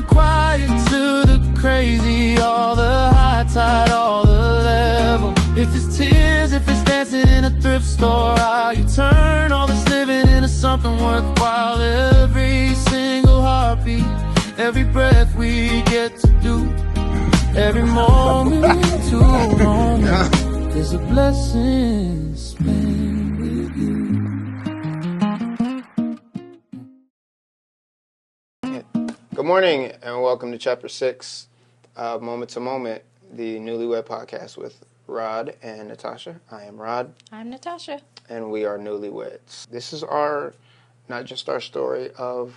the quiet to the crazy, all the high tide, all the level. If it's tears, if it's dancing in a thrift store, how you turn all this living into something worthwhile. Every single heartbeat, every breath we get to do, every moment to moment is a blessing spent with you. Good morning and welcome to Chapter 6 of Moment to Moment, the Newlywed podcast with Rod and Natasha. I am Rod. I'm Natasha. And we are newlyweds. This is our, not just our story of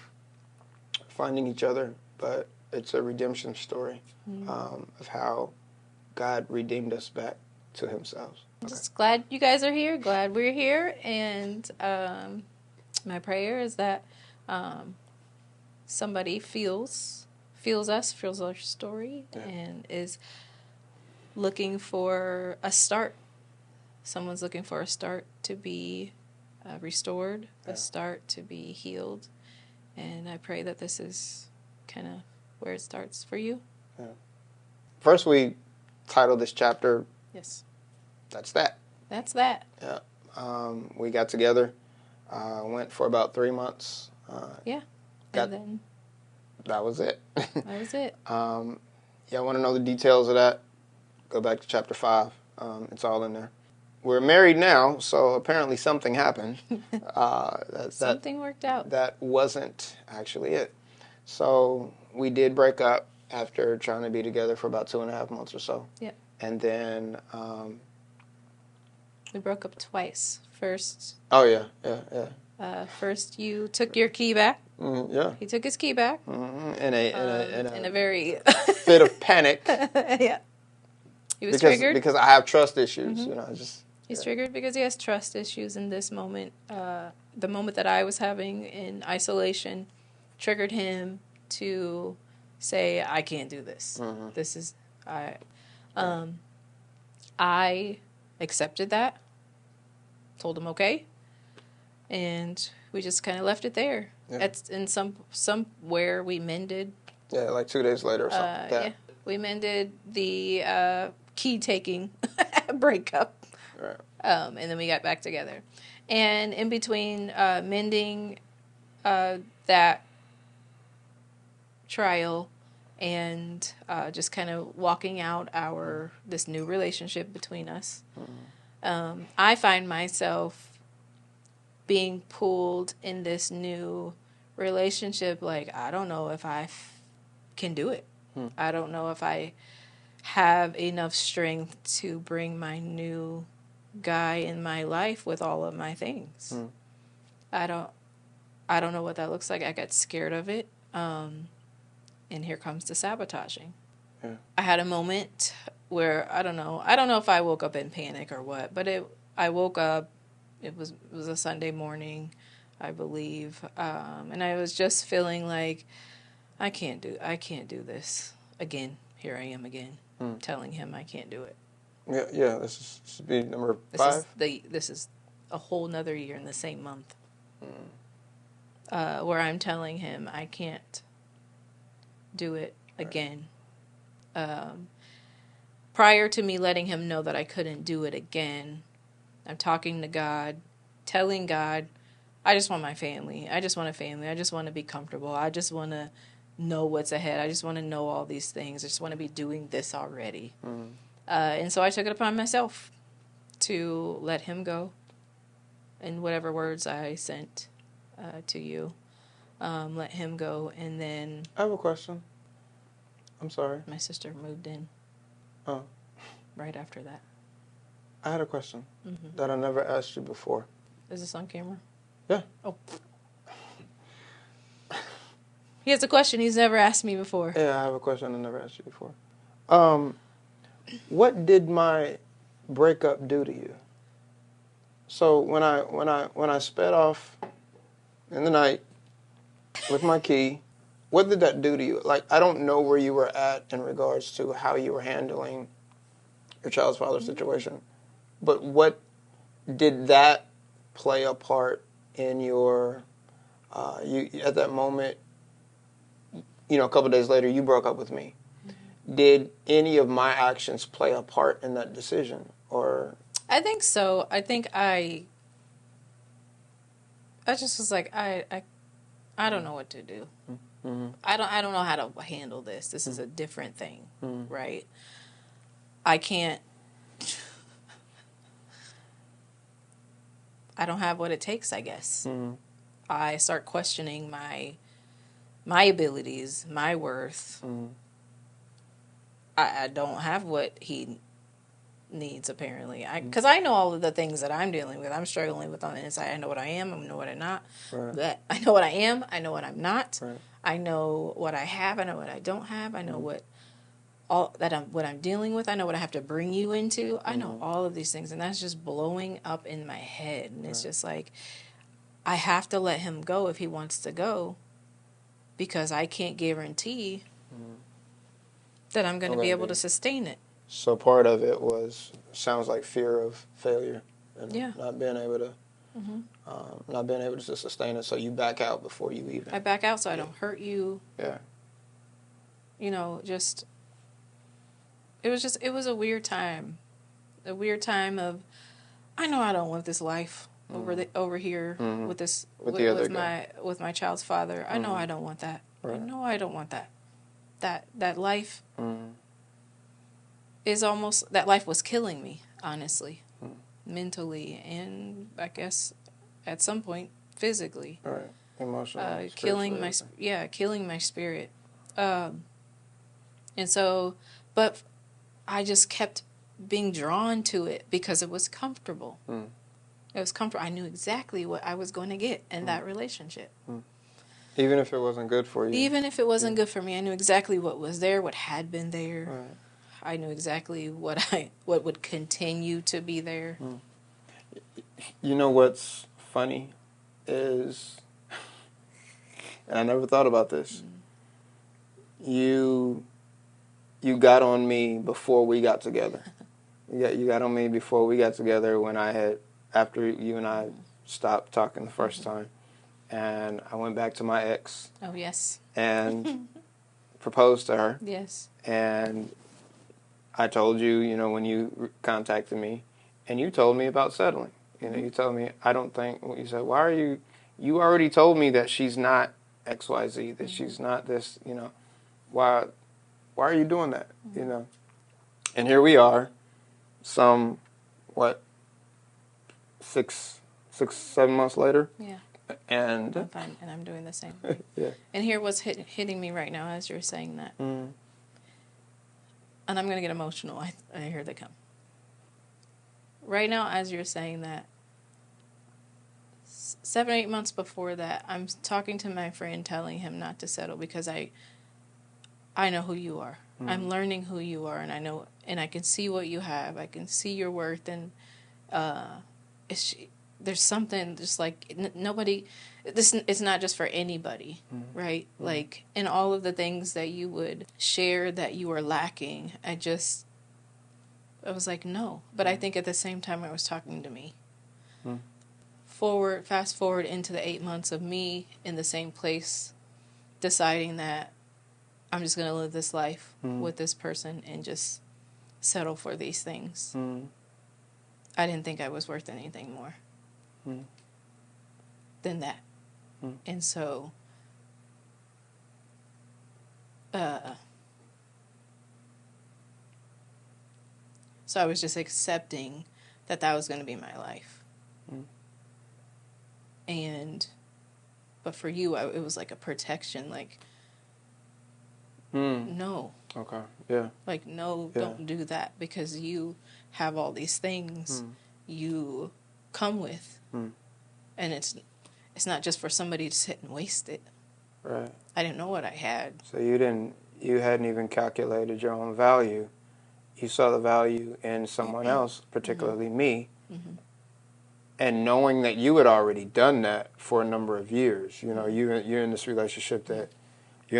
finding each other, but it's a redemption story of how God redeemed us back to himself. I'm just glad you guys are here, glad we're here, and my prayer is that somebody feels us, feels our story, and is looking for a start. Someone's looking for a start to be restored, a start to be healed, and I pray that this is kind of where it starts for you. Yeah. First, we titled this chapter, Yes. That's That. That's that. Yeah. We got together, went for about 3 months. And then that was it. that was it. Yeah, I want to know the details of that. Go back to chapter 5. It's all in there. We're married now, so apparently something happened. Something worked out. That wasn't actually it. So we did break up after trying to be together for about 2.5 months or so. Yep. And then we broke up twice. First. Oh yeah. First, you took your key back. Yeah. He took his key back. In a very fit of panic. Yeah. He was triggered because I have trust issues. Mm-hmm. You know, he's triggered because he has trust issues in this moment. The moment that I was having in isolation triggered him to say, "I can't do this. Mm-hmm. This is I accepted that. Told him okay." And we just kind of left it there. Yeah. In somewhere we mended. Yeah, like 2 days later or something. Yeah, we mended the key taking breakup. Right. And then we got back together. And in between mending that trial and just kind of walking out this new relationship between us, I find myself being pulled in this new relationship, like, I don't know if I can do it. I don't know if I have enough strength to bring my new guy in my life with all of my things. I don't know what that looks like. I got scared of it. And here comes the sabotaging. Yeah. I had a moment where I don't know if I woke up in panic or what, but I woke up. It was a Sunday morning, I believe, and I was just feeling like I can't do this again. Here I am again, telling him I can't do it. Yeah. This should be number 5. This is a whole nother year in the same month, where I'm telling him I can't do it again. Prior to me letting him know that I couldn't do it again, I'm talking to God, telling God, I just want my family. I just want a family. I just want to be comfortable. I just want to know what's ahead. I just want to know all these things. I just want to be doing this already. And so I took it upon myself to let him go in whatever words I sent to you. Let him go. And then I have a question. I'm sorry. My sister moved in. Oh. Right after that. I had a question that I never asked you before. Is this on camera? Yeah. Oh. He has a question he's never asked me before. Yeah, I have a question I never asked you before. What did my breakup do to you? So when I sped off in the night with my key, what did that do to you? Like, I don't know where you were at in regards to how you were handling your child's father situation. But what did that play a part in your, you at that moment, a couple days later, you broke up with me. Did any of my actions play a part in that decision? Or I think so. I think I just was like, I don't know what to do. Mm-hmm. I don't know how to handle this. This is a different thing, Mm-hmm. right? I can't. I don't have what it takes, I guess. Mm-hmm. I start questioning my abilities, my worth. Mm-hmm. I don't have what he needs, apparently. Because I know all of the things that I'm dealing with. I'm struggling with on the inside. I know what I am. I know what I'm not. Right. I know what I am. I know what I'm not. Right. I know what I have. I know what I don't have. I know what I'm dealing with. I know what I have to bring you into. I know all of these things, and that's just blowing up in my head. And it's just like, I have to let him go if he wants to go, because I can't guarantee that I'm going to be able to sustain it. So part of it sounds like fear of failure and not being able to sustain it. So you back out before you even. I back out so I don't hurt you. Yeah. It was a weird time. A weird time of, I know I don't want this life over here with my child's father. I know I don't want that. Right. I know I don't want that. That life is almost, that life was killing me, honestly, mentally, and I guess at some point physically. Right. Emotionally. Killing my spirit. And so, but I just kept being drawn to it because it was comfortable. It was comfortable. I knew exactly what I was going to get in that relationship. Even if it wasn't good for you? Even if it wasn't good for me, I knew exactly what was there, what had been there. Right. I knew exactly what would continue to be there. You know what's funny is, and I never thought about this, you got on me before we got together. You got on me before we got together after you and I stopped talking the first time. And I went back to my ex. Oh, yes. And proposed to her. Yes. And I told you, when you contacted me, and you told me about settling. You told me, you said, why are you already told me that she's not XYZ, that she's not this, why are you doing that, And here we are, 7 months later? Yeah. And I'm fine, and I'm doing the same. Yeah. And here what's hitting me right now as you're saying that. And I'm going to get emotional. I hear they come. Right now, as you're saying that, 7 or 8 months before that, I'm talking to my friend, telling him not to settle because I know who you are. I'm learning who you are, and I know, and I can see what you have. I can see your worth, and there's something just like nobody. It's not just for anybody, right? Like in all of the things that you would share that you were lacking, I was like, no. But I think at the same time, I was talking to me. Fast forward into the 8 months of me in the same place, deciding that I'm just going to live this life with this person and just settle for these things. I didn't think I was worth anything more than that. And so, so I was just accepting that was going to be my life. But for you, it was like a protection, like, no. Okay, yeah. Like, no, don't do that because you have all these things you come with. And it's not just for somebody to sit and waste it. Right. I didn't know what I had. So you hadn't even calculated your own value. You saw the value in someone else, particularly me. And knowing that you had already done that for a number of years, you're in this relationship that you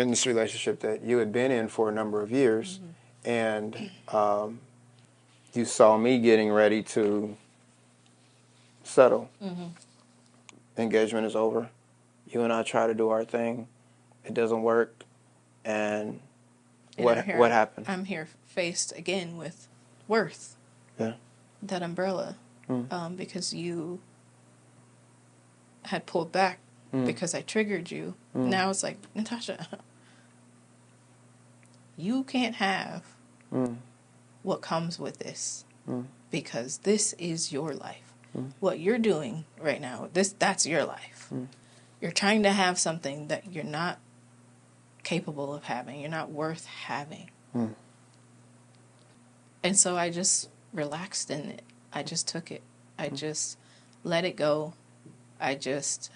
had been in for a number of years, and you saw me getting ready to settle. Engagement is over. You and I try to do our thing. It doesn't work. And You know, here what happened? I'm here faced again with worth. Yeah. That umbrella. Because you had pulled back because I triggered you. Now it's like, Natasha, you can't have what comes with this because this is your life. What you're doing right now, that's your life. You're trying to have something that you're not capable of having. You're not worth having. And so I just relaxed in it. I just took it. I just let it go. I just...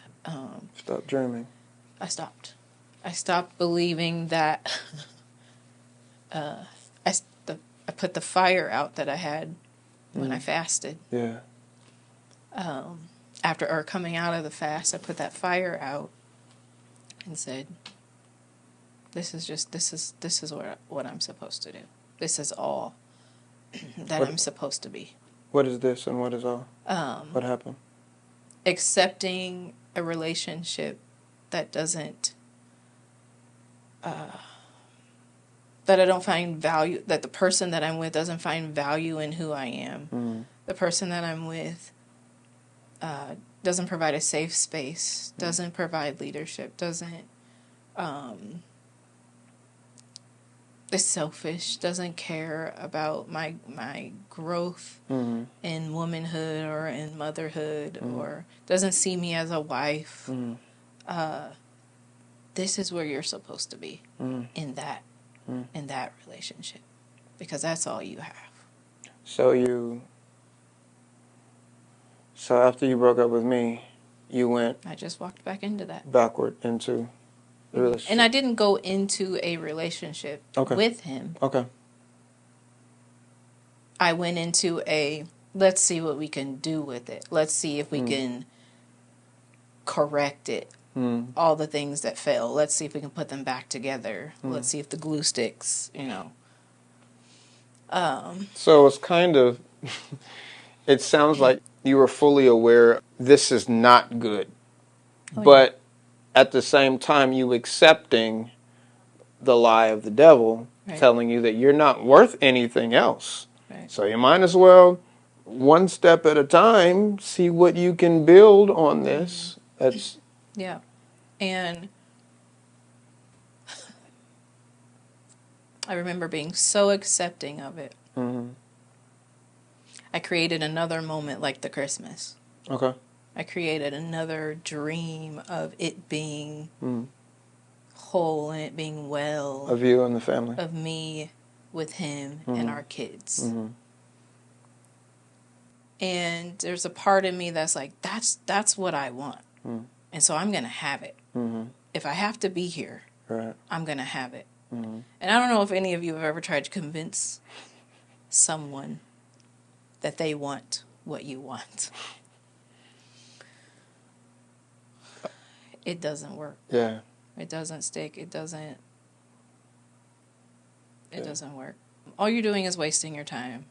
Stop dreaming. I stopped. I stopped believing that... I put the fire out that I had when I fasted. Yeah. After coming out of the fast, I put that fire out and said, this is what I'm supposed to do. This is all that I'm supposed to be. What is this and what is all? What happened? Accepting a relationship that doesn't, that I don't find value, that the person that I'm with doesn't find value in who I am. The person that I'm with doesn't provide a safe space, doesn't provide leadership, doesn't, is selfish, doesn't care about my growth in womanhood or in motherhood, or doesn't see me as a wife. This is where you're supposed to be in that relationship, because that's all you have. So after you broke up with me, you went I just walked back into that. backward into the relationship. And I didn't go into a relationship with him. Okay. I went into let's see what we can do with it. Let's see if we can correct it. All the things that fail. Let's see if we can put them back together. Let's see if the glue sticks, So it's kind of, it sounds like you were fully aware this is not good. But at the same time, you accepting the lie of the devil, telling you that you're not worth anything else. Right. So you might as well, one step at a time, see what you can build on this. Yeah. And I remember being so accepting of it. I created another moment like the Christmas. Okay. I created another dream of it being whole and it being well. Of you and the family. Of me with him and our kids. And there's a part of me that's like, that's what I want. And so I'm going to have it. If I have to be here, I'm going to have it. And I don't know if any of you have ever tried to convince someone that they want what you want. It doesn't work. Yeah. It doesn't stick. It doesn't work. All you're doing is wasting your time.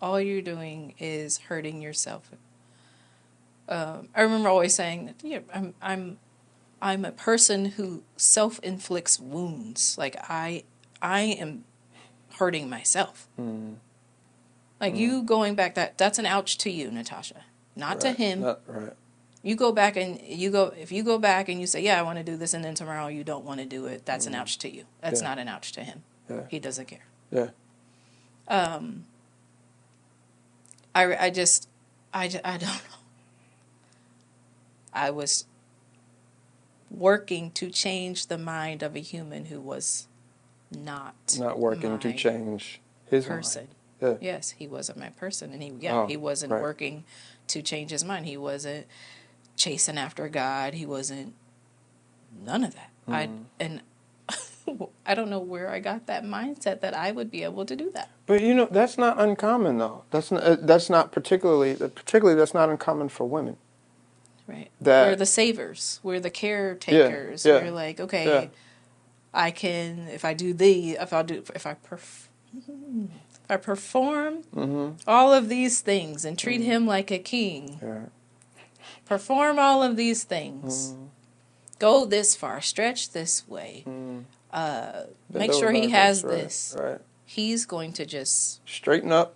All you're doing is hurting yourself. I remember always saying that I'm a person who self-inflicts wounds. Like I am hurting myself. Like you going back, that's an ouch to you, Natasha, not to him. Right. You go back and if you go back and you say, yeah, I want to do this, and then tomorrow you don't want to do it, that's an ouch to you. That's not an ouch to him. Yeah. He doesn't care. Yeah. I don't know. I was working to change the mind of a human who was not working to change his person. mind. Yeah. Yes, he wasn't my person, and he wasn't working to change his mind. He wasn't chasing after God. He wasn't none of that. I don't know where I got that mindset that I would be able to do that. But that's not uncommon though. That's not particularly that's not uncommon for women. Right. We're the savers. We're the caretakers. Yeah. We're like, okay, I can if I perform all of these things and treat him like a king. Yeah. Perform all of these things. Go this far, stretch this way. make over sure he backwards, has this. Right. He's going to just Straighten up.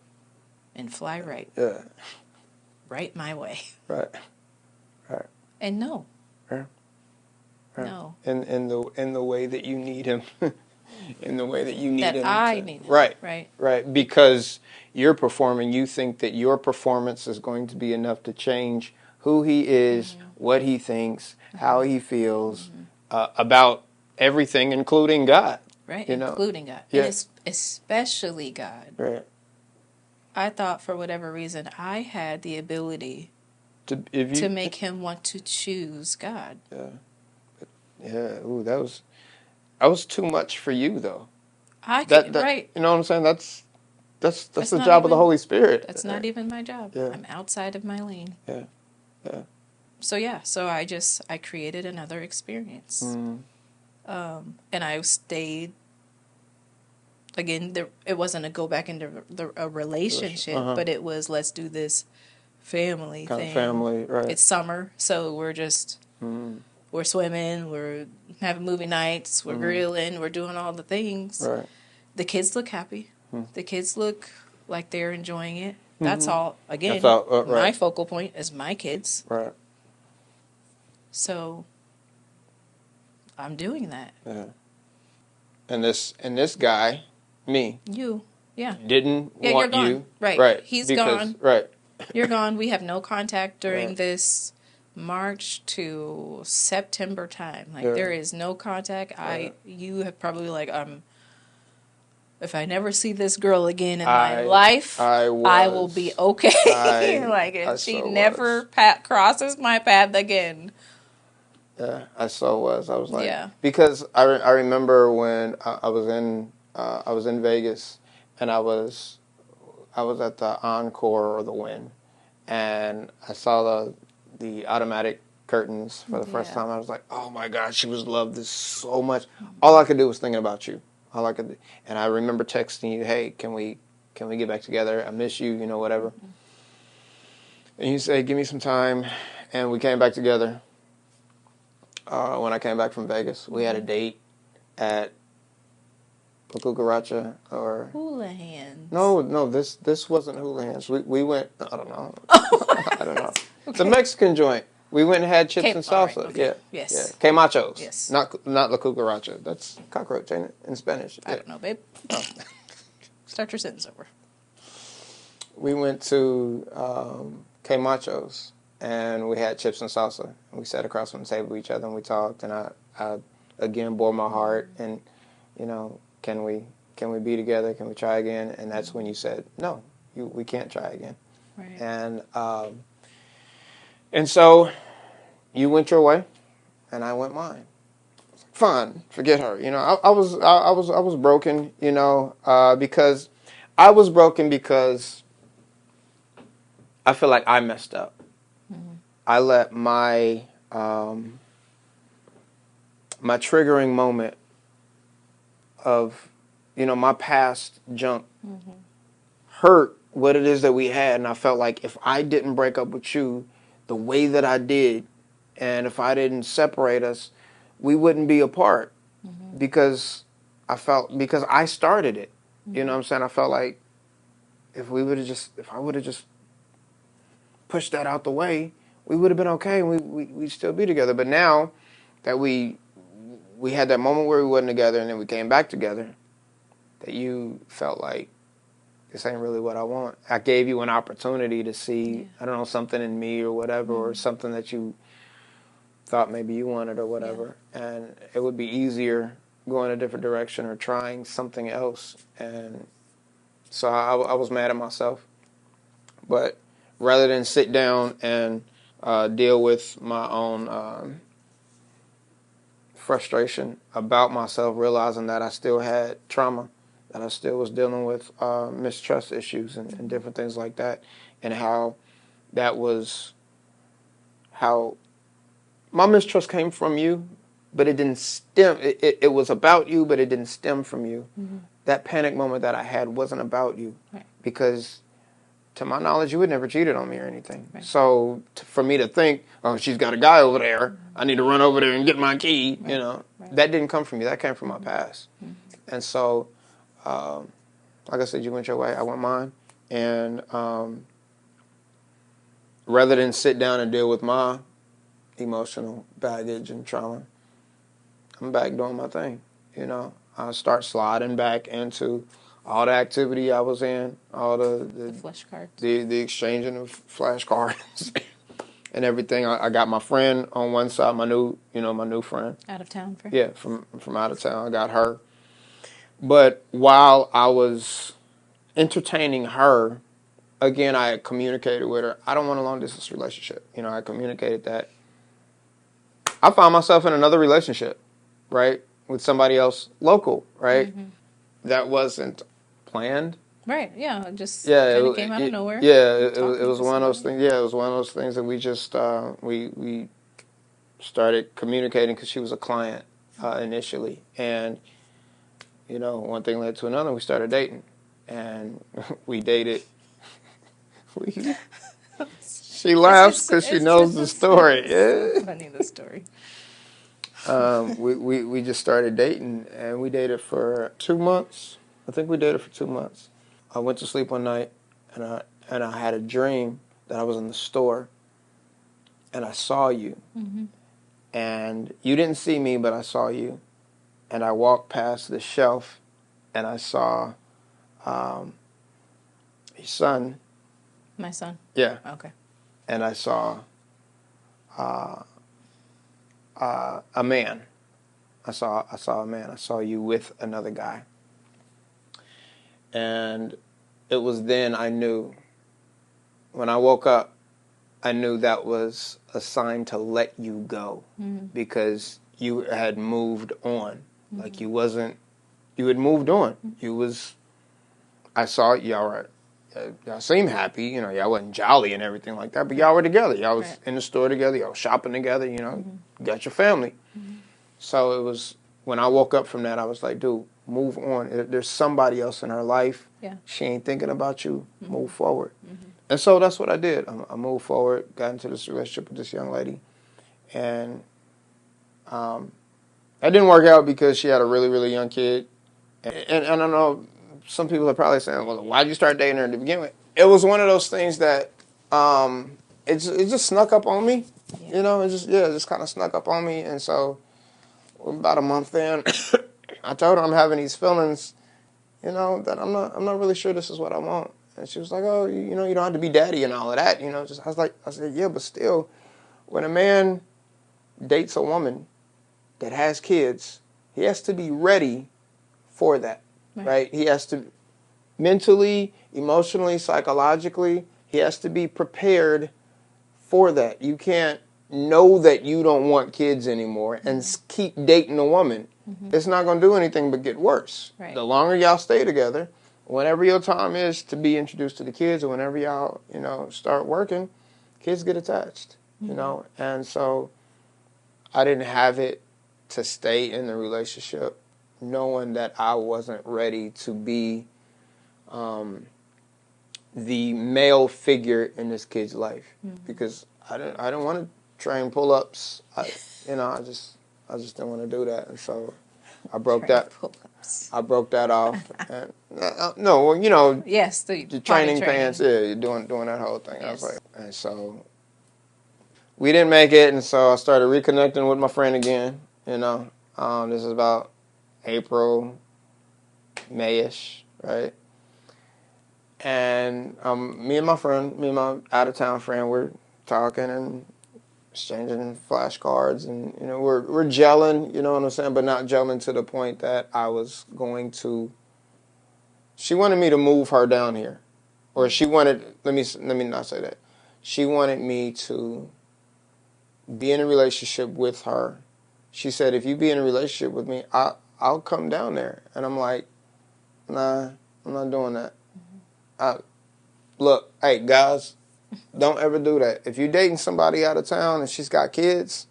and fly right. Yeah. Right my way. Right. Right. And no. Yeah. Yeah. No. In the way that you need him. In the way that you need That him. I need him. Right. Right. Right. Because you're performing, you think that your performance is going to be enough to change who he is, what he thinks, how he feels about everything, including God. Right. You know? Including God. Yeah. And especially God. Right. I thought for whatever reason I had the ability To make him want to choose God. Yeah. Yeah. Ooh, that was too much for you, though. Right. You know what I'm saying? That's the not job of the even- Holy Spirit. That's not even my job. Yeah. I'm outside of my lane. Yeah. Yeah. So I created another experience. And I stayed. Again, it wasn't a go back into a relationship, but it was let's do this family Kind thing. of family, right? It's summer, so we're just we're swimming, we're having movie nights, we're grilling, we're doing all the things. Right. The kids look happy. The kids look like they're enjoying it. That's all. Again, That's all, right. my focal point is my kids. Right. So I'm doing that. Yeah. And this guy, me, Yeah. didn't Yeah, want you're gone. you. Right. Right. He's because, gone. Right. You're gone. We have no contact during Right. this March to September time. Like Yeah. there is no contact. You have probably like if I never see this girl again in my life, I will be okay. Like if she never crosses my path again. Yeah, I was like, Yeah. because I remember when I was in Vegas, and I was at the Encore or the Wynn, and I saw the automatic curtains for the first time. I was like, oh my God, she was loved this so much. All I could do was thinking about you. All I could do. And I remember texting you, hey, can we get back together? I miss you, whatever. And you say, give me some time, and we came back together. When I came back from Vegas, we had a date at La Cucaracha or Houlihan's. No, this wasn't Houlihan's. We went. I don't know. I don't know. Okay. The Mexican joint. We went and had chips and salsa. Right, okay. Yeah. Yes. Yeah. Que machos. Yes. Not La Cucaracha. That's cockroach, ain't it? In Spanish. I don't know, babe. Oh. Start your sentence over. We went to Que Machos, and we had chips and salsa. We sat across from the table with each other, and we talked, and I again bore my heart, and, can we be together? Can we try again? And that's when you said, no, we can't try again. Right. And so you went your way, and I went mine. Fine, forget her. I was broken, because I was broken because I feel like I messed up. Mm-hmm. I let my my triggering moment of, my past junk hurt what it is that we had, and I felt like if I didn't break up with you the way that I did, and if I didn't separate us, we wouldn't be apart, because I started it. You know what I'm saying? I felt like if I would have just pushed that out the way, we would have been okay, and we'd still be together. But now that we had that moment where we wasn't together, and then we came back together, that you felt like, this ain't really what I want. I gave you an opportunity to see, I don't know, something in me or whatever, or something that you thought maybe you wanted or whatever. Yeah. And it would be easier going a different direction or trying something else. And so I was mad at myself. But rather than sit down and deal with my own frustration about myself, realizing that I still had trauma, that I still was dealing with mistrust issues and different things like that, and how my mistrust came from you, but it didn't stem. It was about you, but it didn't stem from you. Mm-hmm. That panic moment that I had wasn't about you, right. Because to my knowledge, you had never cheated on me or anything. Right. So for me to think, oh, she's got a guy over there, I need to run over there and get my key, Right. you know, Right. that didn't come from me. That came from my past. Mm-hmm. And so, like I said, you went your way, I went mine. And rather than sit down and deal with my emotional baggage and trauma, I'm back doing my thing, you know. I start sliding back into all the activity I was in, all The flesh cards. the exchanging of flashcards and everything. I got my friend on one side, my new friend. Out of town friend. Yeah, from out of town. I got her. But while I was entertaining her, again, I had communicated with her, I don't want a long distance relationship. You know, I communicated that. I found myself in another relationship, right, with somebody else local, right? Mm-hmm. That wasn't planned. Right. Yeah. Just Yeah, kind of came out of nowhere. Yeah, it was one of those things. Yeah, it was one of those things that we just we started communicating because she was a client initially, and you know, one thing led to another. We started dating, and we dated. She laughs because she knows the story. It's so funny, the story. We just started dating, and we dated for 2 months. I think we dated for 2 months. I went to sleep one night, and I had a dream that I was in the store, and I saw you, Mm-hmm. and you didn't see me, but I saw you, and I walked past the shelf, and I saw your son. My son. Yeah, Okay. and I saw a man. I saw a man. I saw you with another guy. And it was then I knew, when I woke up, I knew that was a sign to let you go, Mm-hmm. because you had moved on. Mm-hmm. Like you had moved on. I saw y'all seemed happy, you know, y'all wasn't jolly and everything like that, but y'all were together. Y'all was Right. in the store together, y'all was shopping together, you know, Mm-hmm. got your family. Mm-hmm. So it was, when I woke up from that, I was like, dude, move on. There's somebody else in her life. Yeah. She ain't thinking about you. Mm-hmm. Move forward. Mm-hmm. And so that's what I did. I moved forward, got into this relationship with this young lady. And that didn't work out because she had a really, really young kid. And I don't know, some people are probably saying, well, why'd you start dating her to begin with? It was one of those things that it just snuck up on me. Yeah. You know, it just kind of snuck up on me. And so about a month in, I told her I'm having these feelings, you know, that I'm not really sure this is what I want. And she was like, oh, you know, you don't have to be daddy and all of that. You know, I said, yeah, but still, when a man dates a woman that has kids, he has to be ready for that, right? He has to mentally, emotionally, psychologically, he has to be prepared for that. You can't know that you don't want kids anymore and keep dating a woman. Mm-hmm. It's not going to do anything but get worse. Right. The longer y'all stay together, whenever your time is to be introduced to the kids, or whenever y'all, you know, start working, kids get attached, you know? And so I didn't have it to stay in the relationship knowing that I wasn't ready to be the male figure in this kid's life, because I didn't want to train pull-ups. I just didn't want to do that, and so I broke that. Pull-ups. I broke that off. And, no, well, you know, Yes, the training pants. Yeah, you're doing that whole thing. Yes. I was like, and so we didn't make it, and so I started reconnecting with my friend again. You know, this is about April, May-ish, right? And me and my out-of-town friend, we're talking and exchanging flashcards, and you know, we're gelling, you know what I'm saying, but not gelling to the point that I was going to. She wanted me to move her down here, or she wanted. Let me not say that. She wanted me to be in a relationship with her. She said, if you be in a relationship with me, I'll come down there. And I'm like, nah, I'm not doing that. Look, hey, guys, don't ever do that. If you're dating somebody out of town and she's got kids,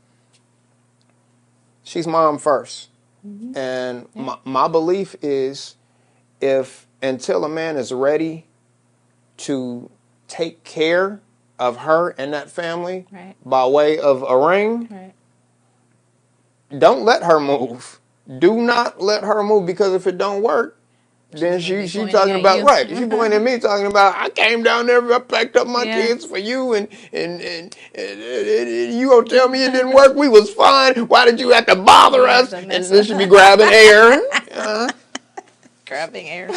she's mom first. Mm-hmm. And my belief is, until a man is ready to take care of her and that family Right. by way of a ring, Right. don't let her move. Do not let her move, because if it don't work, then she talking about, right. She pointing at me talking about, I came down there, I packed up my kids for you, and you gonna tell me it didn't work? We was fine. Why did you have to bother us? And then she be grabbing air. Grabbing air.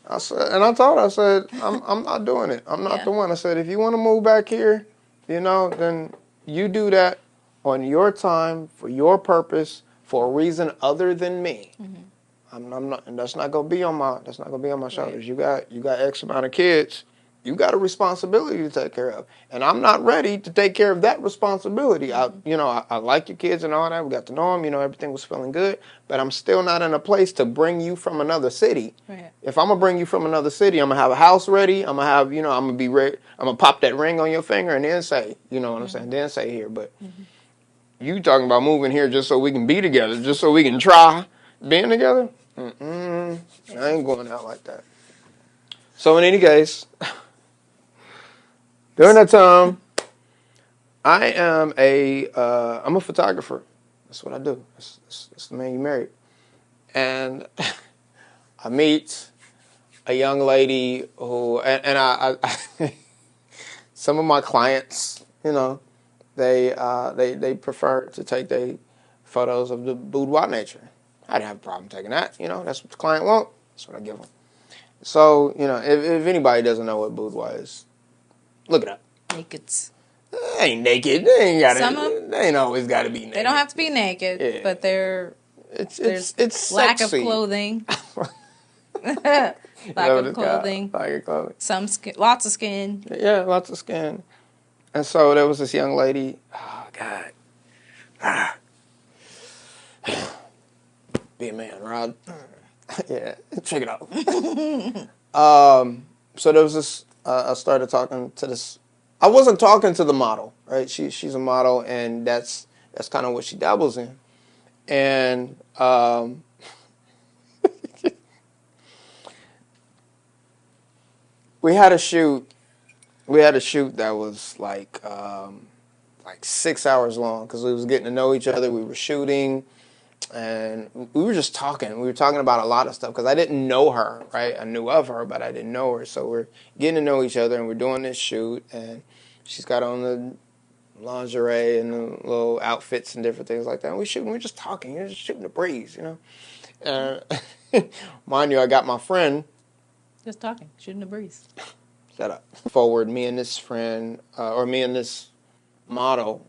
I said, and I told her, I said, I'm not doing it. I'm not the one. I said, if you want to move back here, then you do that on your time, for your purpose, for a reason other than me. Mm-hmm. I'm not, and that's not gonna be on my shoulders. Right. You got X amount of kids. You got a responsibility to take care of, and I'm not ready to take care of that responsibility. Mm-hmm. I like your kids and all that. We got to know them. Everything was feeling good, but I'm still not in a place to bring you from another city. Right. If I'm gonna bring you from another city, I'm gonna have a house ready. I'm gonna have, I'm gonna be ready. I'm gonna pop that ring on your finger and then say, what mm-hmm. I'm saying, then say here. But mm-hmm. you talking about moving here just so we can be together, just so we can try being together? I ain't going out like that. So in any case, during that time, I'm a photographer. That's what I do. That's the man you married. And I meet a young lady who, and I some of my clients, they prefer to take their photos of the boudoir nature. I didn't have a problem taking that. That's what the client want. That's what I give them. So, if anybody doesn't know what boudoir is, look it up. Nakeds. They ain't naked. They ain't always got to be naked. They don't have to be naked, but it's lack sexy. of clothing. Lack of clothing. Some skin, lots of skin. Yeah, lots of skin. And so there was this young lady. Oh God. Be a man, Rod. Yeah, check it out. So there was this. I started talking to this. I wasn't talking to the model, right? She's a model, and that's kind of what she dabbles in. And we had a shoot. That was like 6 hours long, because we was getting to know each other. We were shooting. And we were just talking. We were talking about a lot of stuff, because I didn't know her, right? I knew of her, but I didn't know her. So we're getting to know each other, and we're doing this shoot. And she's got on the lingerie and the little outfits and different things like that. And we're just talking. We're just shooting the breeze, And mind you, I got my friend. Just talking, shooting the breeze. Shut up. Forward, me and this friend, or me and this model,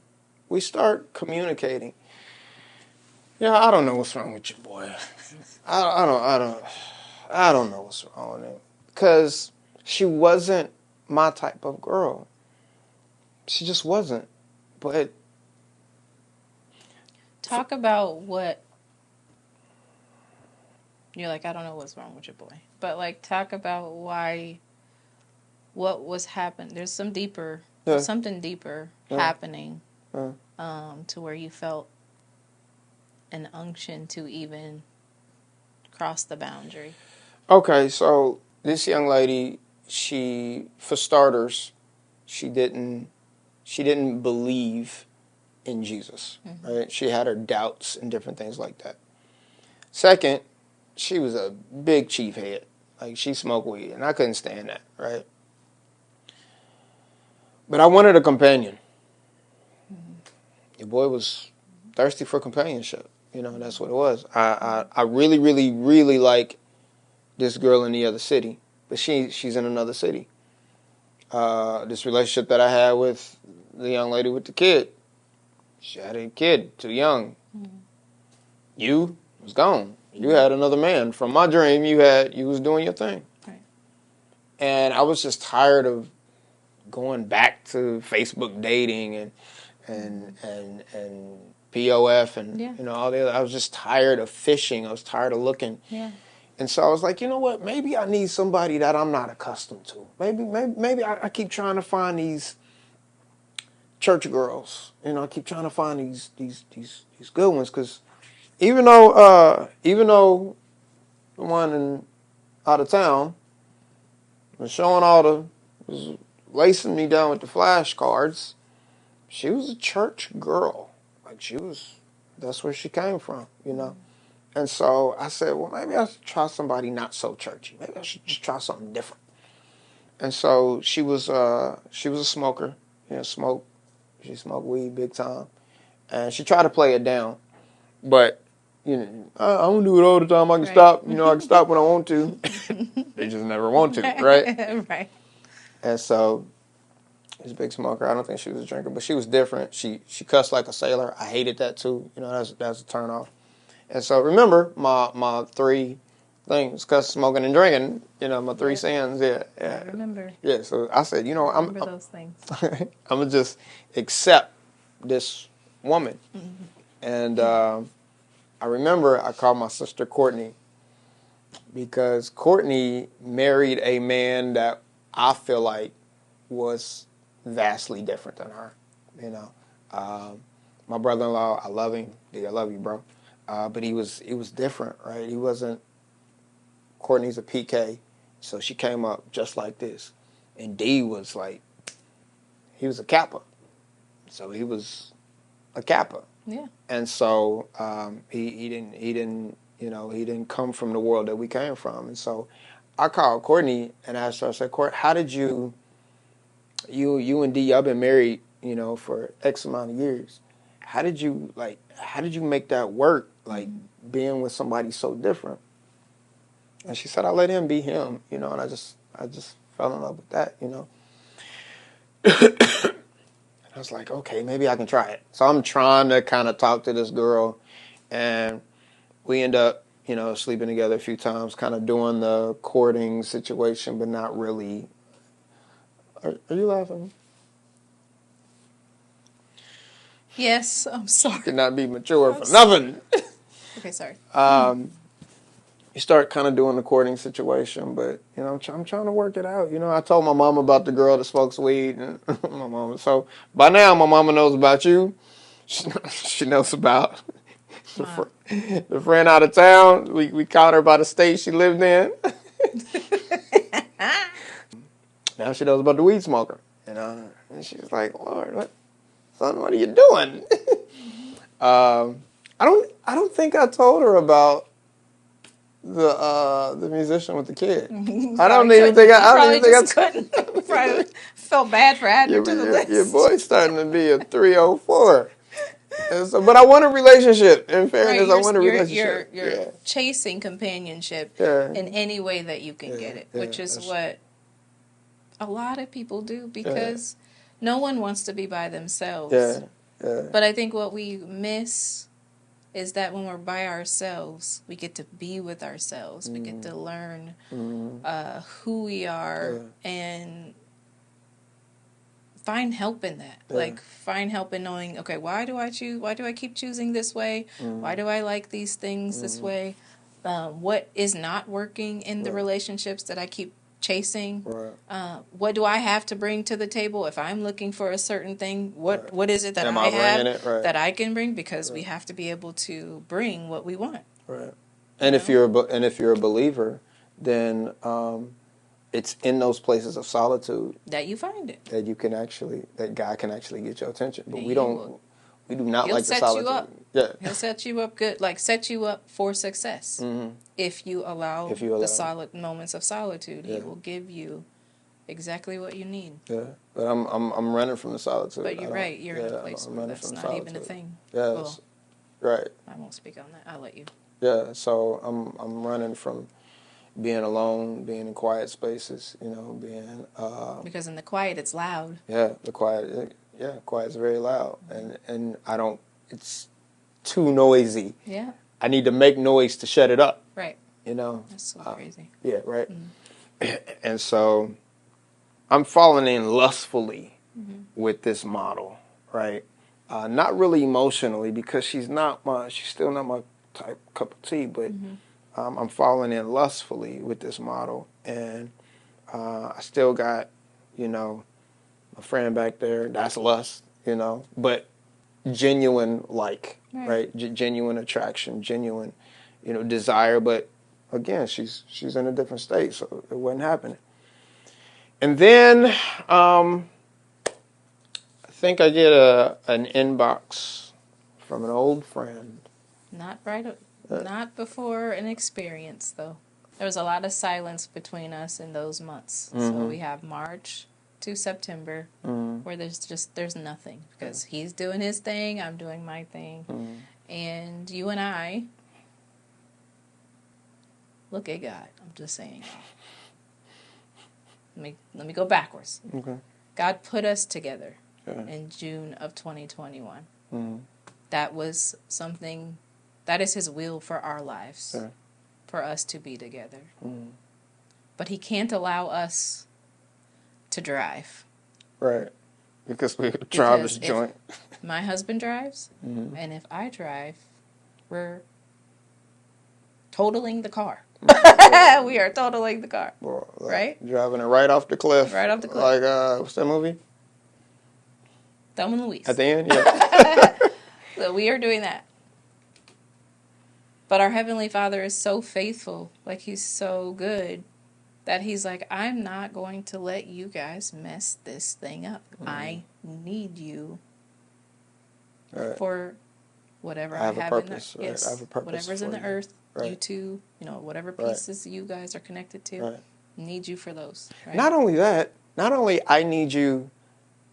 we start communicating. Yeah, I don't know what's wrong with you, boy. I don't know what's wrong with him, because she wasn't my type of girl. She just wasn't. But talk about what you're like. I don't know what's wrong with your boy, but talk about why. What was happening? There's something deeper happening, to where you felt an unction to even cross the boundary. Okay, so this young lady, for starters, she didn't believe in Jesus, mm-hmm. right? She had her doubts and different things like that. Second, she was a big chief head. She smoked weed, and I couldn't stand that, right? But I wanted a companion. Mm-hmm. Your boy was thirsty for companionship. That's what it was. I really, really, really like this girl in the other city, but she's in another city. This relationship that I had with the young lady with the kid, she had a kid, too young. Mm-hmm. You was gone. You had another man. From my dream, you was doing your thing. Right. And I was just tired of going back to Facebook dating and POF and all the other. I was just tired of fishing. I was tired of looking. Yeah. And so I was like, you know what? Maybe I need somebody that I'm not accustomed to. Maybe I keep trying to find these church girls. I keep trying to find these good ones, because even though the one out of town was showing all the was lacing me down with the flashcards. She was a church girl. Like, that's where she came from, you know? And so I said, well, maybe I should try somebody not so churchy. Maybe I should just try something different. And so she was a smoker. You know, she smoked weed big time. And she tried to play it down. But, you know, I don't do it all the time. I can stop. You know, I can stop when I want to. They just never want to, right? Right. And so she was a big smoker. I don't think she was a drinker, but she was different. She cussed like a sailor. I hated that too. You know, that's a turn off. And so remember my three things: cuss, smoking, and drinking. You know, my three sins. Yeah. I remember. Yeah. So I said, you know, I'm those things. I'm gonna just accept this woman. And I remember I called my sister Courtney because Courtney married a man that I feel like was vastly different than her. You know, my brother-in-law, I love him. Yeah, I love you, bro. But he was different, right? He wasn't. Courtney's a PK, so she came up just like this, and D was like, he was a Kappa, so he was a Kappa. Yeah. And so he didn't come from the world that we came from, and so I called Courtney and asked her. I said, Court, how did you and D, y'all been married, you know, for X amount of years. How did you make that work, like being with somebody so different? And she said, I let him be him, you know, and I just fell in love with that, you know. I was like, okay, maybe I can try it. So I'm trying to kind of talk to this girl, and we end up, you know, sleeping together a few times, kind of doing the courting situation, but not really. Are you laughing? Yes, I'm sorry. Cannot be mature for nothing. Okay, sorry. You start kind of doing the courting situation, but, you know, I'm trying to work it out. You know, I told my mom about the girl that smokes weed, and my mama. So by now, my mama knows about you. She knows about the friend out of town. We caught her by the state she lived in. Now she knows about the weed smoker, you know. And she's like, Lord, son, what are you doing? I don't think I told her about the musician with the kid. I don't even think I couldn't. Probably felt bad for adding it to the list. Your boy's starting to be a 304. And so, but I want a relationship. In fairness, I want a relationship. You're chasing companionship in any way that you can get it, which is what a lot of people do because no one wants to be by themselves. But I think what we miss is that when we're by ourselves, we get to be with ourselves. We get to learn who we are and find help in that. Like, find help in knowing, okay, why do I keep choosing this way? Why do I like these things this way? What is not working in the relationships that I keep chasing? What do I have to bring to the table if I'm looking for a certain thing? What is it that I have that I can bring? Because we have to be able to bring what we want. Right. And if you're a believer, then it's in those places of solitude that you find it. That God can actually get your attention. But we do not like the solitude. He'll set you up. Yeah. He'll set you up good, like set you up for success. If you allow the solid moments of solitude, He will give you exactly what you need. Yeah. But I'm running from the solitude. But you're right. You're in a place where that's not even a thing. Yes. Well, right. I won't speak on that. I'll let you. Yeah. So I'm running from being alone, being in quiet spaces, you know, because in the quiet it's loud. Yeah, quiet's very loud, and I don't. It's too noisy. Yeah. I need to make noise to shut it up. Right. You know. That's so crazy. Yeah. Right. And so, I'm falling in lustfully with this model, right? Not really emotionally because she's still not my cup of tea, but. I'm falling in lustfully with this model, and I still got, you know, my friend back there. That's lust, you know, but genuine right? Genuine attraction, genuine, you know, desire. But again, she's in a different state, so it wasn't happening. And then I think I get an inbox from an old friend. Not before an experience, though. There was a lot of silence between us in those months. So we have March to September where there's nothing because he's doing his thing, I'm doing my thing. And you and I, look at God. I'm just saying. Let me go backwards. Okay. God put us together in June of 2021. That was something, that is his will for our lives, for us to be together. But he can't allow us to drive. Right. Because we drive this joint. My husband drives, and if I drive, we're totaling the car. We are totaling the car. Well, right? Driving it right off the cliff. Right off the cliff. Like, what's that movie? Thelma and Louise. At the end, yeah. So we are doing that. But our Heavenly Father is so faithful, like he's so good, that he's like, I'm not going to let you guys mess this thing up. I need you for whatever I have purpose, in the yes, I have a purpose whatever's in the you. earth, Right. you two, whatever pieces you guys are connected to, need you for those. Right? Not only that, not only I need you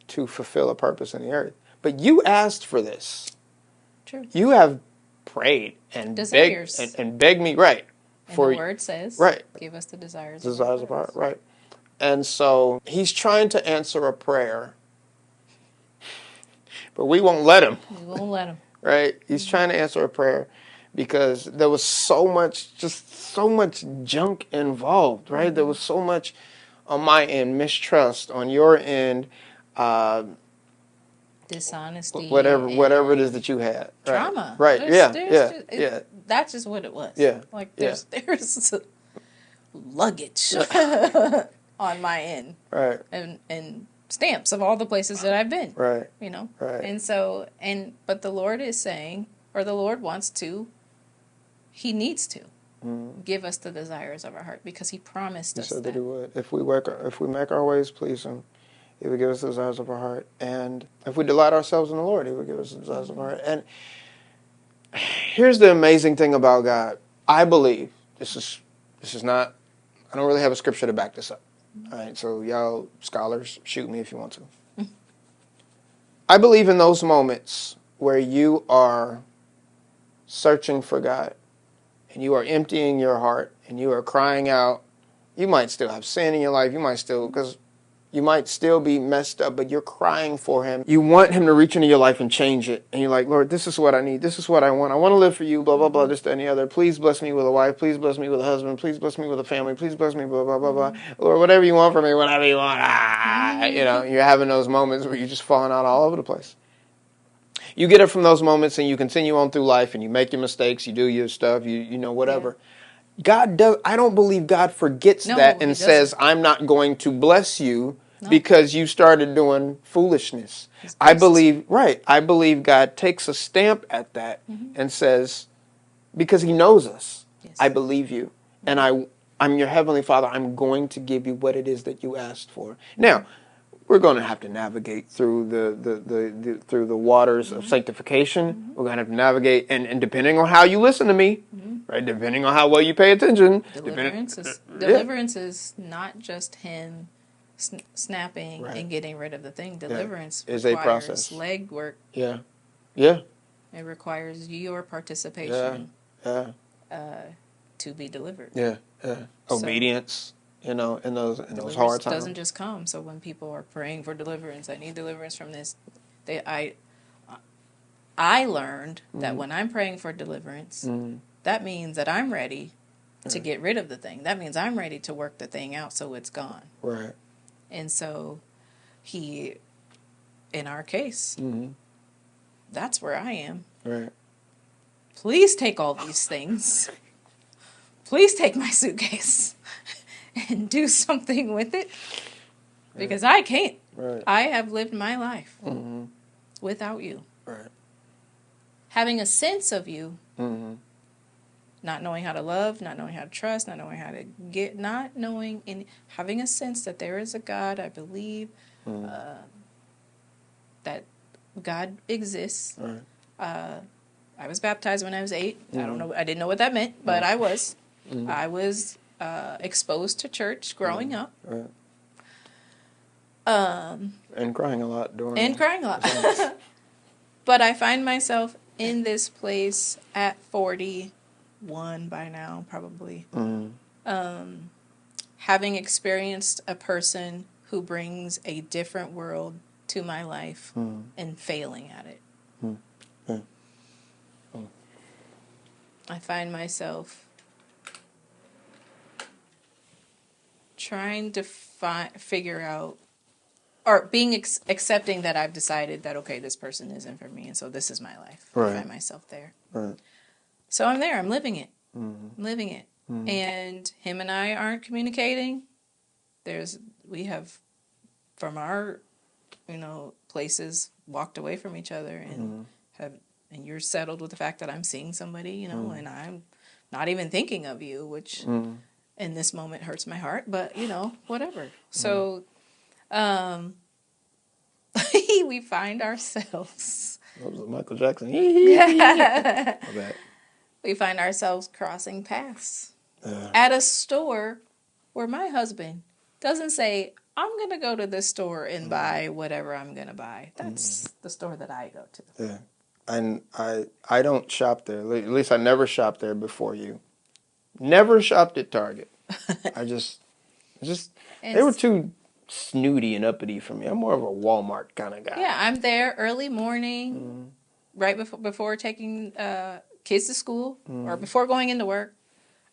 to fulfill a purpose in the earth, but you asked for this. True. You have prayed and begged me, right? And the word says, give us the desires of our heart, right? And so he's trying to answer a prayer, but we won't let him. We won't let him. Right? He's trying to answer a prayer because there was so much junk involved, right? There was so much on my end, mistrust on your end, dishonesty, whatever it is that you had, trauma, right? Yeah. That's just what it was. Yeah, like there's luggage on my end, right? And stamps of all the places that I've been, right? Right. And so but the Lord is saying, or the Lord wants to, He needs to give us the desires of our heart because He promised us He said that He would. If we make our ways please Him, He would give us the desires of our heart. And if we delight ourselves in the Lord, He would give us the desires of our heart. And here's the amazing thing about God. I believe, this is not, I don't really have a scripture to back this up. All right, so y'all scholars, shoot me if you want to. I believe in those moments where you are searching for God and you are emptying your heart and you are crying out. You might still have sin in your life. Because you might still be messed up, but you're crying for Him. You want Him to reach into your life and change it. And you're like, Lord, this is what I need. This is what I want. I want to live for you, blah, blah, blah, this, that, and the other. Please bless me with a wife. Please bless me with a husband. Please bless me with a family. Please bless me, blah, blah, blah, blah. Lord, whatever you want from me, whatever you want. You're having those moments where you're just falling out all over the place. You get it from those moments and you continue on through life and you make your mistakes. You do your stuff. You know, whatever. Yeah. God does. I don't believe God forgets that and says, I'm not going to bless you. No. Because you started doing foolishness. I believe God takes a stamp at that and says, because He knows us, I believe you. And I'm your Heavenly Father. I'm going to give you what it is that you asked for. Now, we're going to have to navigate through through the waters of sanctification. We're going to have to navigate, and depending on how you listen to me, right? Depending on how well you pay attention. Deliverance is not just Him snapping and getting rid of the thing. Deliverance is a process. Leg work. Yeah. It requires your participation. To be delivered. Obedience. In those hard times. Doesn't just come. So when people are praying for deliverance, I need deliverance from this. I learned that when I'm praying for deliverance, that means that I'm ready to get rid of the thing. That means I'm ready to work the thing out so it's gone. Right. And so He, in our case, that's where I am. Right. Please take all these things. Please take my suitcase and do something with it. Because I can't. Right. I have lived my life without you. Right. Having a sense of you, not not knowing how to love, not knowing how to trust, not knowing how to get, not knowing, having a sense that there is a God. I believe that God exists. Right. I was baptized when I was 8. I don't know. I didn't know what that meant, but I was. I was exposed to church growing up. Right. And crying a lot during. And crying a lot. But I find myself in this place at 41 by now, probably. Having experienced a person who brings a different world to my life and failing at it. I find myself trying to figure out, or being accepting that I've decided that, okay, this person isn't for me, and so this is my life. Right. I find myself there. Right. So I'm there. I'm living it. I'm living it. And him and I aren't communicating. We have, from our, places, walked away from each other and and you're settled with the fact that I'm seeing somebody, and I'm not even thinking of you, which in this moment hurts my heart, but whatever. So, we find ourselves. That was Michael Jackson. We find ourselves crossing paths at a store where my husband doesn't say, I'm going to go to this store and buy whatever I'm going to buy. That's the store that I go to. Yeah. And I don't shop there. At least I never shopped there before you. Never shopped at Target. I just they were too snooty and uppity for me. I'm more of a Walmart kind of guy. Yeah, I'm there early morning, right before taking kids to school or before going into work.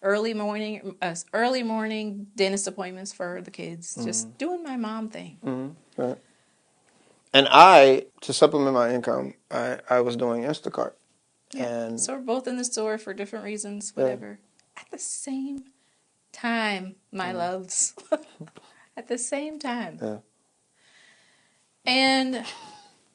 Early morning dentist appointments for the kids. Just doing my mom thing. Right. And to supplement my income, I was doing Instacart. Yeah. And so we're both in the store for different reasons, whatever. Yeah. At the same time, my loves. At the same time. Yeah. And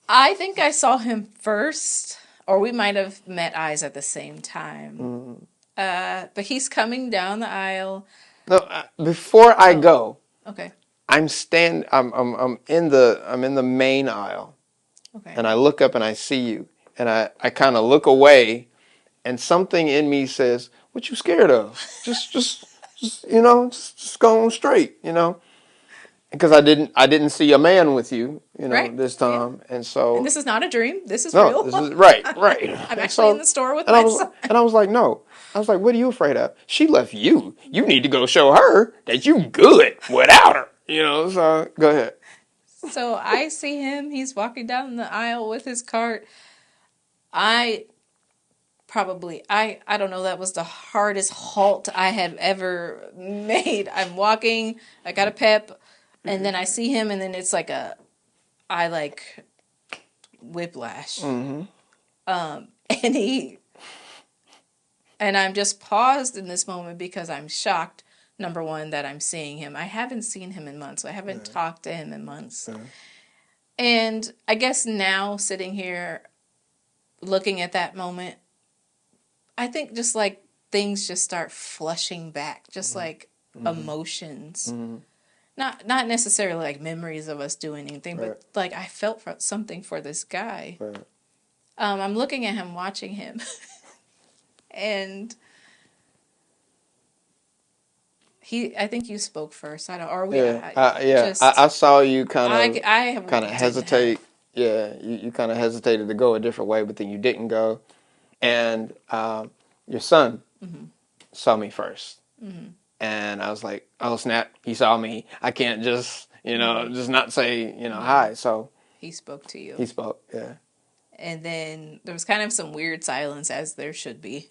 I think I saw him first, or we might have met eyes at the same time. But he's coming down the aisle. No, before I go, okay, I'm in the main aisle, okay, and I look up and I see you, and I kind of look away, and something in me says, "What you scared of? Just go on straight, Because I didn't see a man with you, right. this time, and so. And this is not a dream. This is no, real. this is right. I'm actually in the store with my son. And I was like, no. I was like, what are you afraid of? She left you. You need to go show her that you good without her. So go ahead. So I see him. He's walking down the aisle with his cart. I don't know, that was the hardest halt I had ever made. I'm walking. I got a pep. And then I see him, and then it's like whiplash. And I'm just paused in this moment because I'm shocked, number one, that I'm seeing him. I haven't seen him in months. I haven't talked to him in months. And I guess now, sitting here, looking at that moment, I think just like things just start flushing back, just like emotions. Not necessarily like memories of us doing anything, but like I felt something for this guy. Right. I'm looking at him, watching him, and I think you spoke first. I don't. Or we? I saw you kind of I hesitate. Yeah, you kind of hesitated to go a different way, but then you didn't go. And your son saw me first. And I was like, oh, snap, he saw me. I can't just not say, hi. So he spoke to you. He spoke, yeah. And then there was kind of some weird silence, as there should be,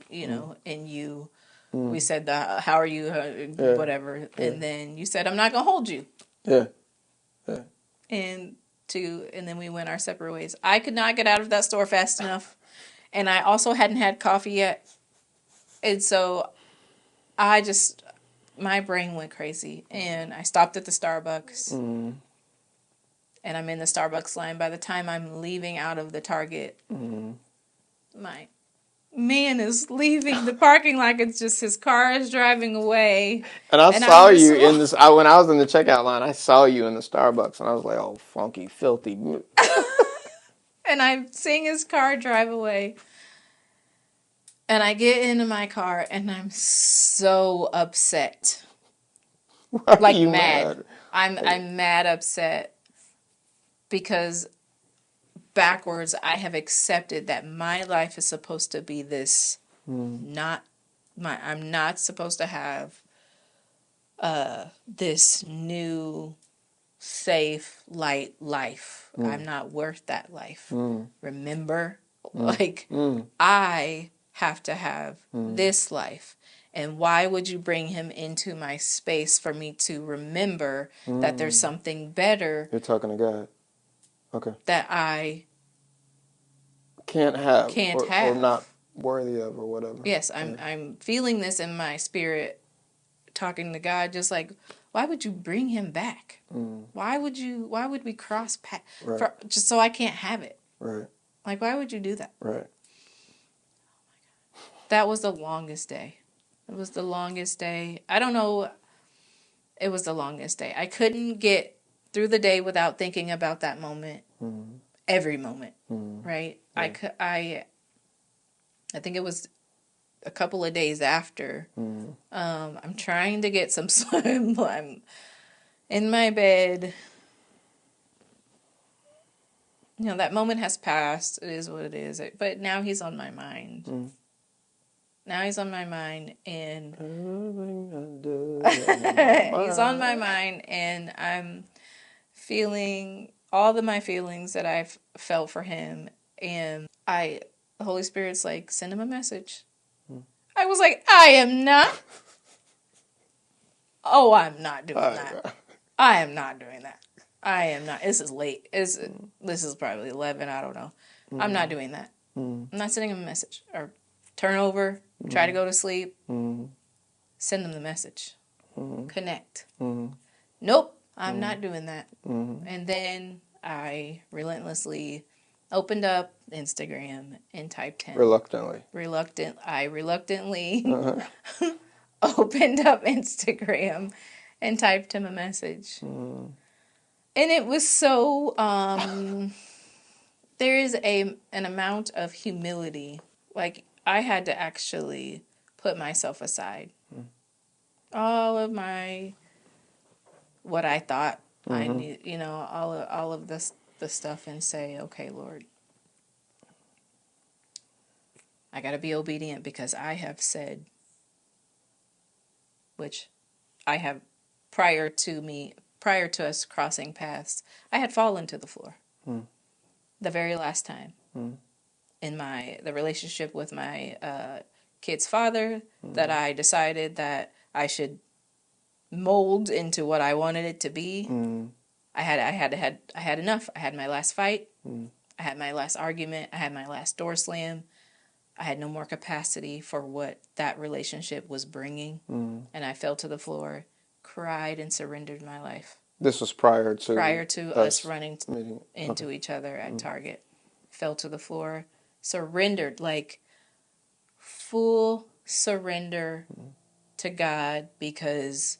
and you, we said, how are you, whatever. Yeah. And then you said, I'm not going to hold you. Yeah. And then we went our separate ways. I could not get out of that store fast enough. And I also hadn't had coffee yet. And so my brain went crazy, and I stopped at the Starbucks, and I'm in the Starbucks line. By the time I'm leaving out of the Target, my man is leaving the parking lot. It's just his car is driving away. And I And saw I'm just you in this. When I was in the checkout line, I saw you in the Starbucks, and I was like, "Oh, funky, filthy." And I'm seeing his car drive away. And I get into my car, and I'm so upset. Why are Like you mad. I'm mad upset because backwards I have accepted that my life is supposed to be this I'm not supposed to have this new safe light life. I'm not worth that life. Remember? Like I have to have this life. And why would you bring him into my space for me to remember that there's something better? You're talking to God. Okay. That I can't have have or not worthy of or whatever. Yes, I'm feeling this in my spirit, talking to God, just like, why would you bring him back? Why would we cross paths just so I can't have it? Right. Like, why would you do that? Right. That was the longest day. It was the longest day. I don't know. It was the longest day. I couldn't get through the day without thinking about that moment. Every moment, right? Yeah. I think it was a couple of days after. I'm trying to get some sleep. I'm in my bed. You know, that moment has passed. It is what it is. But now he's on my mind. Now he's on my mind, and he's on my mind, and I'm feeling all of my feelings that I've felt for him, and the Holy Spirit's like, send him a message. I was like, I am not. Oh, I'm not doing that. I am not doing that. I am not. This is late. This is probably 11. I don't know. I'm not doing that. I'm not sending him a message or turn over. Try to go to sleep. Send them the message. Connect. Nope, I'm not doing that. And then I relentlessly opened up Instagram and typed him. I reluctantly opened up Instagram and typed him a message. And it was so, there is an amount of humility. Like, I had to actually put myself aside. All of what I thought I knew, you know, all of the stuff, and say, okay, Lord, I got to be obedient because I have said, which I have prior to us crossing paths, I had fallen to the floor. The very last time. In the relationship with my kid's father, that I decided that I should mold into what I wanted it to be. I had enough. I had my last fight. I had my last argument. I had my last door slam. I had no more capacity for what that relationship was bringing. And I fell to the floor, cried, and surrendered my life. This was prior to us running into each other at Target. Fell to the floor, surrendered, like full surrender to God, because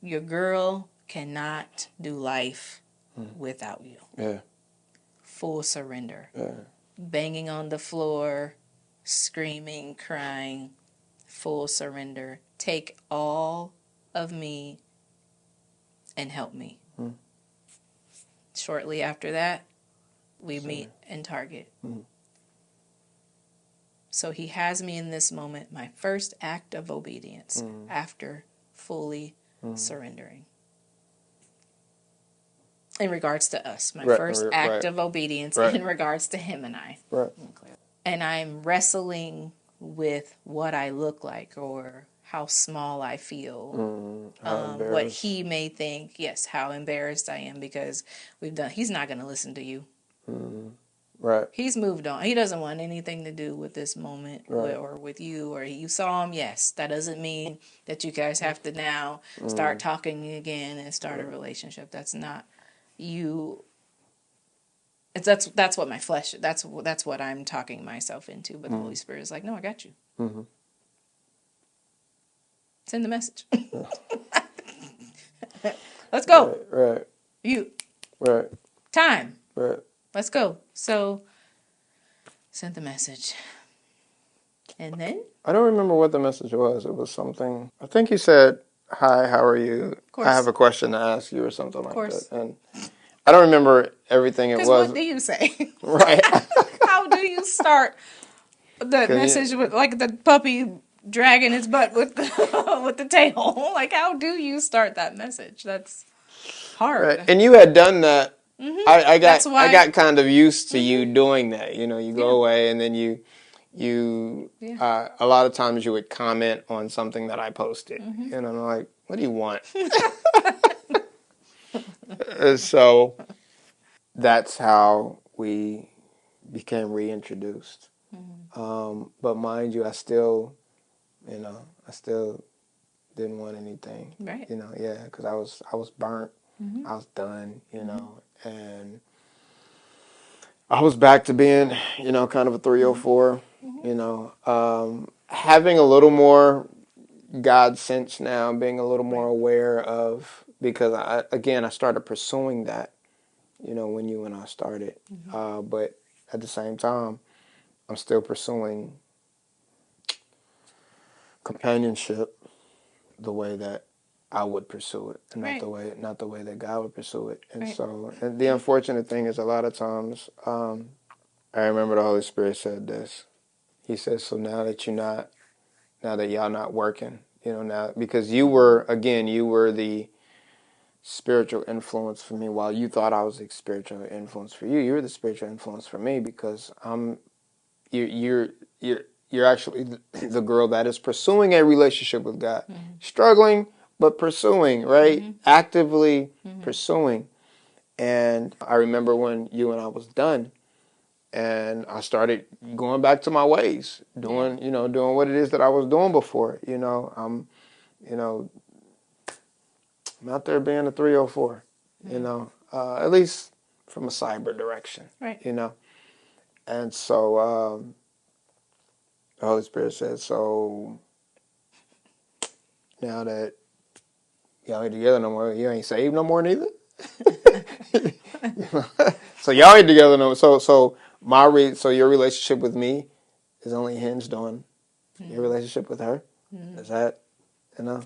your girl cannot do life without you. Yeah. Full surrender. Yeah. Banging on the floor, screaming, crying, full surrender. Take all of me and help me. Shortly after that, we meet in Target. So he has me in this moment, my first act of obedience after fully surrendering. In regards to us, my first act of obedience in regards to him and I. Right. And I'm wrestling with what I look like or how small I feel. What he may think, how embarrassed I am, because he's not going to listen to you. Right. He's moved on. He doesn't want anything to do with this moment or with you, or you saw him. Yes, that doesn't mean that you guys have to now start talking again and start a relationship. That's not you. that's what my flesh, that's what I'm talking myself into. But the Holy Spirit is like, no, I got you. Mm-hmm. Send the message. Let's go. Right. You. Right. Time. Right. Let's go. So, sent the message. And then? I don't remember what the message was. It was something. I think you said, "Hi, how are you? I have a question to ask you," or something like that. And I don't remember everything it was. Because what do you say? Right. How do you start the message with like the puppy dragging his butt with the, with the tail? Like, how do you start that message? That's hard. Right. And you had done that. Mm-hmm. I got kind of used to you doing that. You know, you go away and then you a lot of times you would comment on something that I posted, and I'm like, what do you want? So that's how we became reintroduced. But mind you, I still didn't want anything. Right. You know, because I was burnt. I was done, and I was back to being, kind of a 304, having a little more God sense now, being a little more aware of, because I started pursuing that, when you and I started. But at the same time, I'm still pursuing companionship the way that I would pursue it, and not the way that God would pursue it. And so, and the unfortunate thing is, a lot of times, I remember the Holy Spirit said this. He says, "So now that y'all not working, now, because you were the spiritual influence for me, while you thought I was the spiritual influence for you. You were the spiritual influence for me, because you're actually the girl that is pursuing a relationship with God, struggling but pursuing, right? Actively pursuing." And I remember when you and I was done, and I started going back to my ways, doing what it is that I was doing before. I'm out there being a 304, at least from a cyber direction, right? And so the Holy Spirit said, "So now that y'all ain't together no more, you ain't saved no more neither." So y'all ain't together no more. So your relationship with me is only hinged on your relationship with her. Is that, yeah.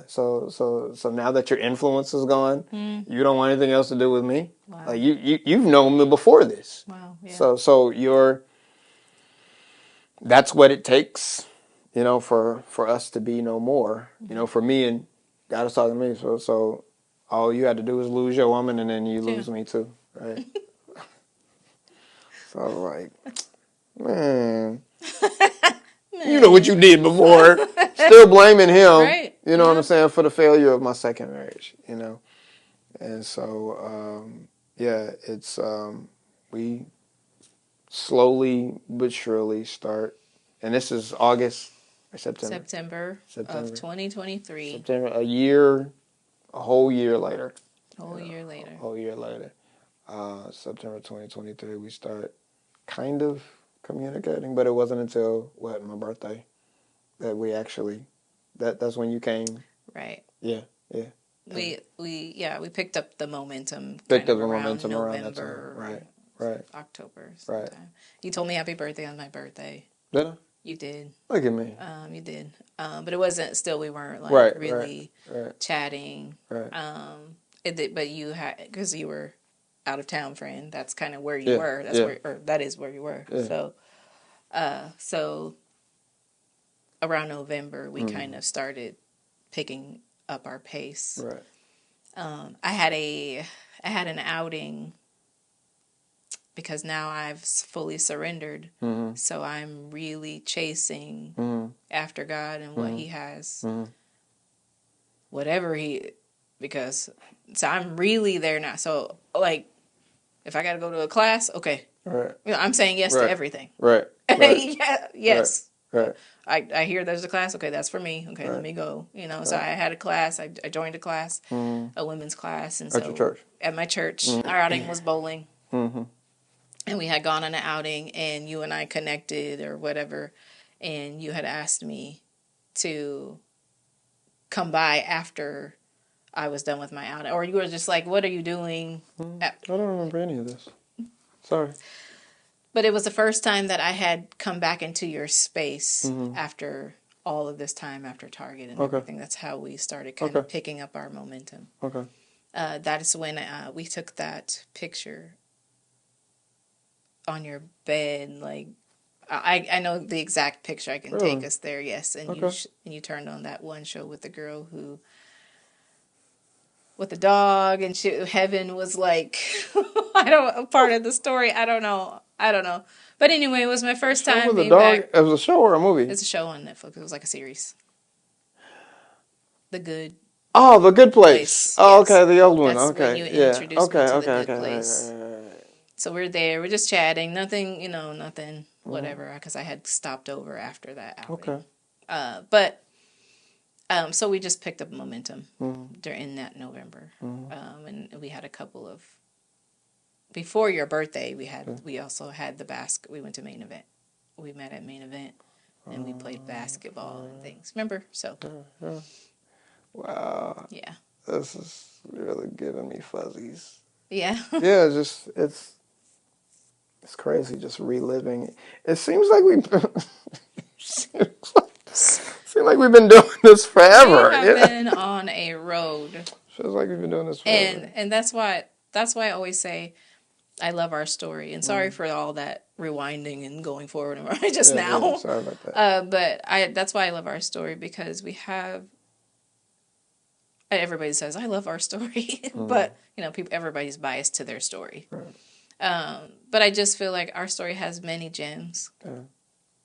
So now that your influence is gone, you don't want anything else to do with me. Wow. Like you've known me before this. Wow. Yeah. So that's what it takes, for us to be no more. For me, and God is talking to me. So all you had to do is lose your woman, and then you lose me too, right? So I was like, man, you know what you did before. Still blaming him, right. What I'm saying, for the failure of my second marriage, And so, it's, we slowly but surely start, and this is August or September of 2023. September, a whole year later. Whole year later. September 2023, we start kind of communicating, but it wasn't until my birthday that we actually, that's when you came. Right. Yeah. We picked up the momentum. Around November, that time. Right. October. Sometime. Right. You told me happy birthday on my birthday. Did I? You did. Look at me. You did. But it wasn't. Still, we weren't really chatting. Right. But you had, because you were out of town, friend. That's kind of where you were. That is where you were. Yeah. So around November, we kind of started picking up our pace. Right. I had an outing, because now I've fully surrendered. So I'm really chasing after God and what He has, so I'm really there now. So, like, if I got to go to a class, okay. Right. I'm saying yes to everything. Right. Yes. Right. I hear there's a class. Okay, that's for me. Okay, let me go. So I had a class. I joined a class, a women's class. And at your church? At my church. Our outing was bowling. and we had gone on an outing, and you and I connected or whatever, and you had asked me to come by after I was done with my outing, or you were just like, "What are you doing?" I don't remember any of this. Sorry. But it was the first time that I had come back into your space after all of this time after Target and everything. That's how we started kind of picking up our momentum. Okay. That is when we took that picture on your bed. Like, I know the exact picture. I can take us there. Yes, and you turned on that one show with the girl who. With the dog, and heaven was like, part of the story. I don't know. But anyway, it was my first time being back. It was a show or a movie? It's a show on Netflix. It was like a series. The Good. Oh, The Good Place. Oh, yes. okay, the old one. That's okay, when you introduced me to The Good Place. Right. So we're there. We're just chatting. Nothing, nothing, whatever, because I had stopped over after that outing. Okay. So we just picked up momentum during that November, and we had a couple of. Before your birthday, we also had the basket. We went to main event. We met at main event, and we played basketball and things. Remember? So. Yeah. Wow. Yeah. This is really giving me fuzzies. Yeah. Yeah, it's crazy just reliving. It seems like we've been doing this forever. We have been on a road. Feels like we've been doing this forever. And that's why I always say I love our story. And sorry for all that rewinding and going forward now. Yeah, sorry about that. But that's why I love our story, because we have. Everybody says I love our story, but everybody's biased to their story. Right. But I just feel like our story has many gems.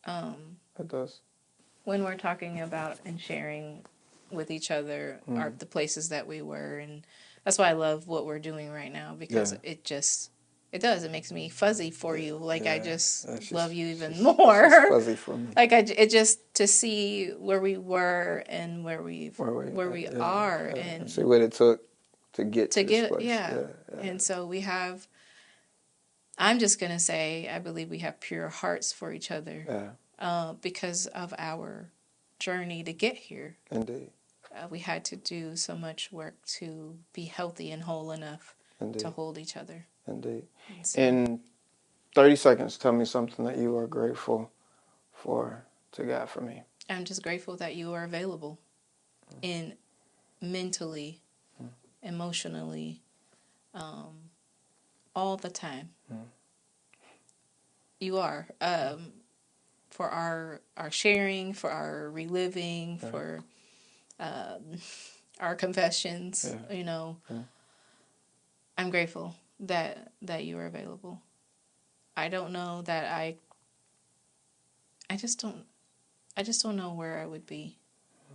Yeah. It does. When we're talking about and sharing with each other the places that we were, and that's why I love what we're doing right now, because it makes me fuzzy for you. Like I just love you even more. Fuzzy for me. Like it just to see where we were and where we are and see what it took to get to this place. Yeah. And so we have. I'm just gonna say I believe we have pure hearts for each other. Yeah. Because of our journey to get here. Indeed. We had to do so much work to be healthy and whole enough to hold each other. Indeed. In 30 seconds, tell me something that you are grateful for to God for me. I'm just grateful that you are available in mentally, emotionally, all the time. You are. For our sharing, for our reliving, for our confessions, I'm grateful that you are available. I don't know that I just don't know where I would be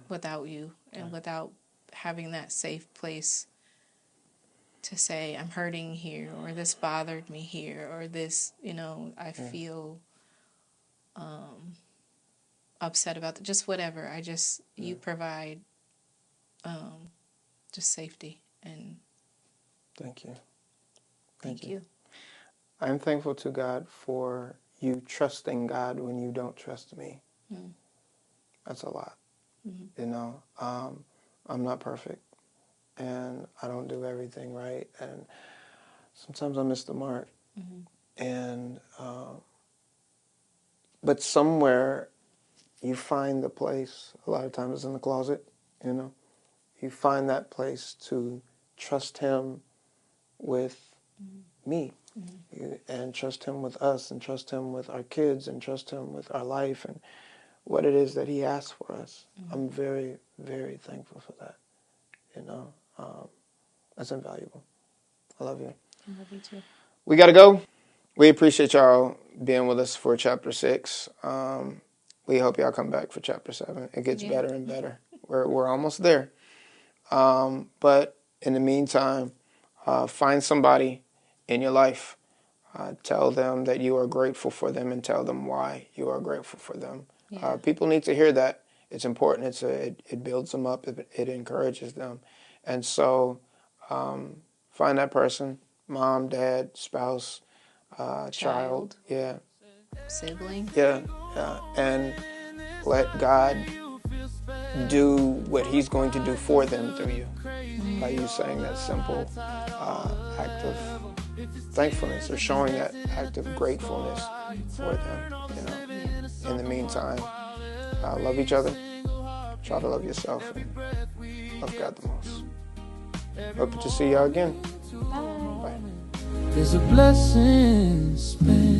without you and without having that safe place to say I'm hurting here, or this bothered me here, or this, I feel upset about just whatever. You provide just safety, and thank you. Thank you. I'm thankful to God for you trusting God when you don't trust me. That's a lot. I'm not perfect, and I don't do everything right, and sometimes I miss the mark. And but somewhere you find the place. A lot of times it's in the closet. You find that place to trust Him with me, and trust Him with us, and trust Him with our kids, and trust Him with our life, and what it is that He asks for us. I'm very, very thankful for that. That's invaluable. I love you. I love you too. We got to go. We appreciate y'all being with us for Chapter 6. We hope y'all come back for Chapter 7. It gets better and better. We're almost there. But in the meantime, find somebody in your life. Tell them that you are grateful for them, and tell them why you are grateful for them. People need to hear that. It's important. It builds them up. It encourages them. And so find that person, mom, dad, spouse, child. Yeah. Sibling. Yeah. And let God do what he's going to do for them through you by you saying that simple act of thankfulness or showing that act of gratefulness for them. In the meantime, love each other, try to love yourself, and love God the most. Hope to see y'all again. Bye. There's a blessing spent